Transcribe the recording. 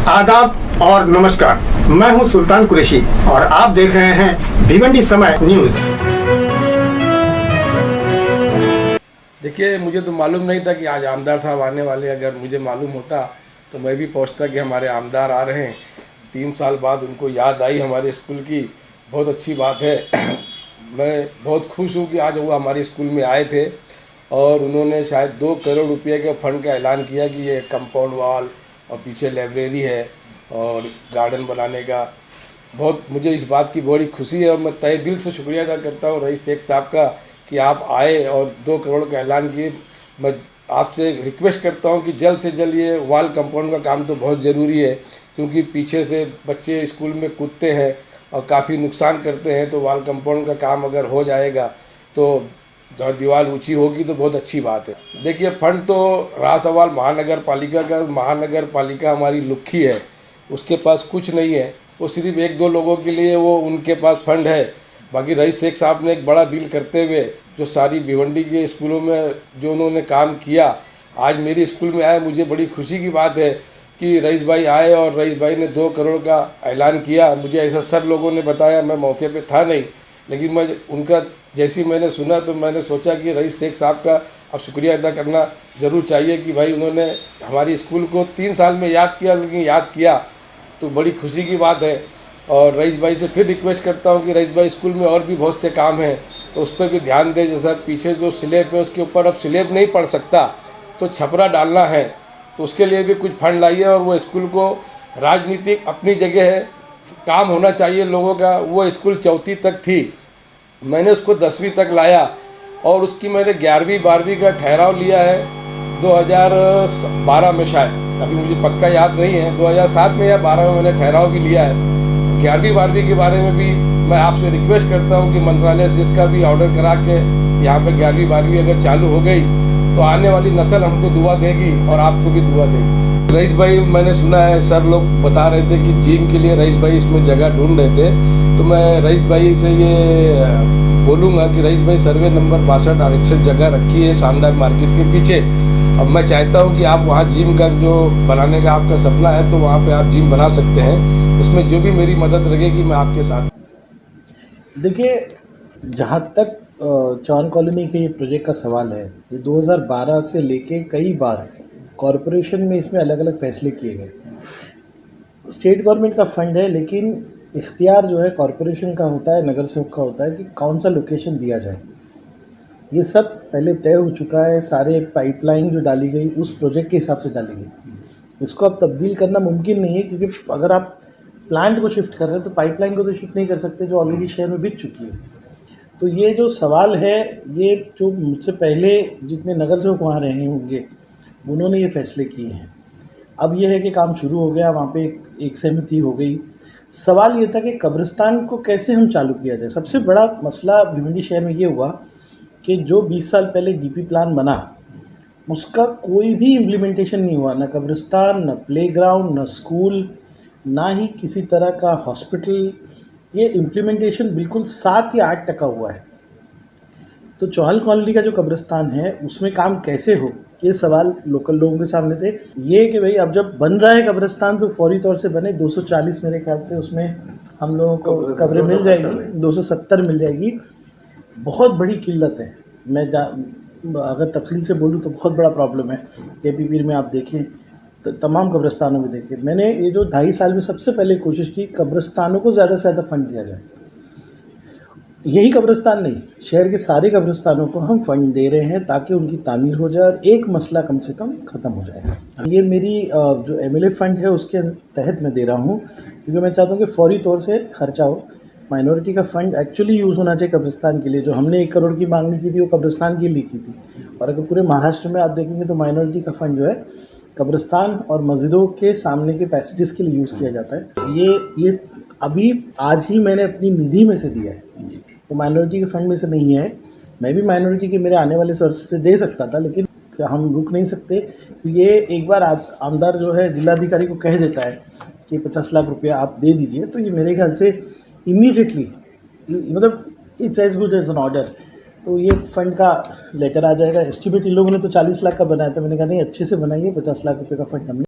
आदाब और नमस्कार। मैं हूं सुल्तान कुरैशी और आप देख रहे हैं भिवंडी समय न्यूज। देखिए, मुझे तो मालूम नहीं था कि आज आमदार साहब आने वाले। अगर मुझे मालूम होता तो मैं भी पहुंचता कि हमारे आमदार आ रहे हैं। 3 साल बाद उनको याद आई हमारे स्कूल की, बहुत अच्छी बात है। मैं बहुत खुश हूँ कि आज वो हमारे स्कूल में आए थे और उन्होंने शायद 2 करोड़ रुपये के फंड का ऐलान किया कि ये कंपाउंड वॉल और पीछे लाइब्रेरी है और गार्डन बनाने का। बहुत मुझे इस बात की बड़ी खुशी है और मैं तहे दिल से शुक्रिया अदा करता हूँ रईस शेख साहब का कि आप आए और 2 करोड़ का ऐलान किए। मैं आपसे रिक्वेस्ट करता हूँ कि जल्द से जल्द ये वॉल कंपाउंड का काम तो बहुत ज़रूरी है, क्योंकि पीछे से बच्चे स्कूल में कूदते हैं और काफ़ी नुकसान करते हैं। तो वॉल कंपाउंड का काम अगर हो जाएगा तो दीवार ऊंची होगी तो बहुत अच्छी बात है। देखिए, फंड तो रहा सवाल महानगर पालिका का। महानगर पालिका हमारी लुक्खी है, उसके पास कुछ नहीं है। वो सिर्फ 1-2 लोगों के लिए वो उनके पास फंड है। बाकी रईस शेख साहब ने एक बड़ा डील करते हुए जो सारी भिवंडी के स्कूलों में जो उन्होंने काम किया, आज मेरे स्कूल में आए। मुझे बड़ी खुशी की बात है कि रईस भाई आए और रईस भाई ने 2 करोड़ का ऐलान किया। मुझे ऐसा सब लोगों ने बताया, मैं मौके पे था नहीं, लेकिन मैं उनका जैसी मैंने सुना तो मैंने सोचा कि रईस शेख साहब का अब शुक्रिया अदा करना ज़रूर चाहिए कि भाई उन्होंने हमारी स्कूल को 3 साल में याद किया, लेकिन याद किया तो बड़ी खुशी की बात है। और रईस भाई से फिर रिक्वेस्ट करता हूँ कि रईस भाई, स्कूल में और भी बहुत से काम हैं तो उस पर भी ध्यान दें। जैसा पीछे जो स्लेब है उसके ऊपर अब स्लेब नहीं पड़ सकता तो छपरा डालना है, तो उसके लिए भी कुछ फंड लाइए। और वो स्कूल को राजनीतिक अपनी जगह है, काम होना चाहिए लोगों का। वो स्कूल 4वीं तक थी, मैंने उसको 10वीं तक लाया और उसकी मैंने 11वीं 12वीं का ठहराव लिया है 2012 में शायद, अभी मुझे पक्का याद नहीं है, 2007 में या 12 में मैंने ठहराव भी लिया है। 11वीं 12वीं के बारे में भी मैं आपसे रिक्वेस्ट करता हूं कि मंत्रालय से इसका भी ऑर्डर करा के यहाँ पे 11वीं 12वीं अगर चालू हो गई तो आने वाली नस्ल हमको दुआ देगी और आपको भी दुआ देगी। रईस भाई, मैंने सुना है सर लोग बता रहे थे कि जिम के लिए रईस भाई इसमें जगह ढूंढ रहे थे, तो मैं रईस भाई से ये बोलूँगा कि रईस भाई सर्वे नंबर 62 आरक्षित जगह रखी है शानदार मार्केट के पीछे। अब मैं चाहता हूँ कि आप वहाँ जिम का जो बनाने का आपका सपना है तो वहाँ पे आप जिम बना सकते हैं। उसमें जो भी मेरी मदद लगेगी मैं आपके साथ। देखिए, जहाँ तक चौहान कॉलोनी के ये प्रोजेक्ट का सवाल है, ये 2012 से लेके कई बार कॉरपोरेशन में इसमें अलग अलग फैसले किए गए। स्टेट गवर्नमेंट का फंड है, लेकिन इख्तियार जो है कॉरपोरेशन का होता है, नगर सेवक का होता है कि कौन सा लोकेशन दिया जाए। ये सब पहले तय हो चुका है। सारे पाइपलाइन जो डाली गई उस प्रोजेक्ट के हिसाब से डाली गई। इसको अब तब्दील करना मुमकिन नहीं है, क्योंकि अगर आप प्लांट को शिफ्ट कर रहे हैं तो पाइपलाइन को तो शिफ्ट नहीं कर सकते जो ऑलरेडी शहर में बिक चुकी है। तो ये जो सवाल है, ये जो मुझसे पहले जितने नगर सेवक वहाँ रहे होंगे उन्होंने ये फैसले किए हैं। अब ये है कि काम शुरू हो गया, वहाँ पे एक सहमति हो गई। सवाल ये था कि कब्रिस्तान को कैसे हम चालू किया जाए। सबसे बड़ा मसला भिवंडी शहर में ये हुआ कि जो 20 साल पहले डीपी प्लान बना उसका कोई भी इम्प्लीमेंटेशन नहीं हुआ। न कब्रिस्तान, न प्लेग्राउंड, न स्कूल, ना ही किसी तरह का हॉस्पिटल। ये इम्प्लीमेंटेशन बिल्कुल 7 या 8% हुआ है। तो चौहान कॉलोनी का जो कब्रिस्तान है उसमें काम कैसे हो, ये सवाल लोकल लोगों के सामने थे। ये कि भाई अब जब बन रहा है कब्रिस्तान तो फौरी तौर से बने। 240 मेरे ख्याल से उसमें हम लोगों को कब्रें मिल जाएगी, 270 मिल जाएगी। बहुत बड़ी किल्लत है। मैं अगर तफसील से बोलूँ तो बहुत बड़ा प्रॉब्लम है। केपी पीर में आप देखें, तमाम कब्रिस्तानों में देखें। मैंने ये जो 2.5 साल में सबसे पहले कोशिश की कब्रिस्तानों को ज़्यादा से ज़्यादा फंड दिया जाए। यही कब्रिस्तान नहीं, शहर के सारे कब्रिस्तानों को हम फंड दे रहे हैं ताकि उनकी तामीर हो जाए और एक मसला कम से कम ख़त्म हो जाए। ये मेरी जो एमएलए फंड है उसके तहत मैं दे रहा हूँ, क्योंकि मैं चाहता हूँ कि फौरी तौर से खर्चा हो। माइनॉरिटी का फ़ंड एक्चुअली यूज़ होना चाहिए कब्रिस्तान के लिए। जो हमने 1 करोड़ की मांगनी की थी वो कब्रिस्तान के लिए की थी। और अगर पूरे महाराष्ट्र में आप देखेंगे तो माइनॉरिटी का फ़ंड जो है कब्रिस्तान और मस्जिदों के सामने के पैसेजेस के लिए यूज़ किया जाता है। ये अभी आज ही मैंने अपनी निधि में से दिया है, वो माइनॉरिटी के फंड में से नहीं है। मैं भी माइनॉरिटी के मेरे आने वाले सोर्स से दे सकता था, लेकिन हम रुक नहीं सकते। ये एक बार आमदार जो है जिलाधिकारी को कह देता है कि 50 लाख रुपया आप दे दीजिए, तो ये मेरे ख्याल से इमीडिएटली, मतलब it's as good as an order. तो ये फंड का लेटर आ जाएगा। एस्टिमेट इन लोगों ने तो 40 लाख का बनाया था। मैंने कहा नहीं, अच्छे से बनाइए, 50 लाख रुपये का फंड हमने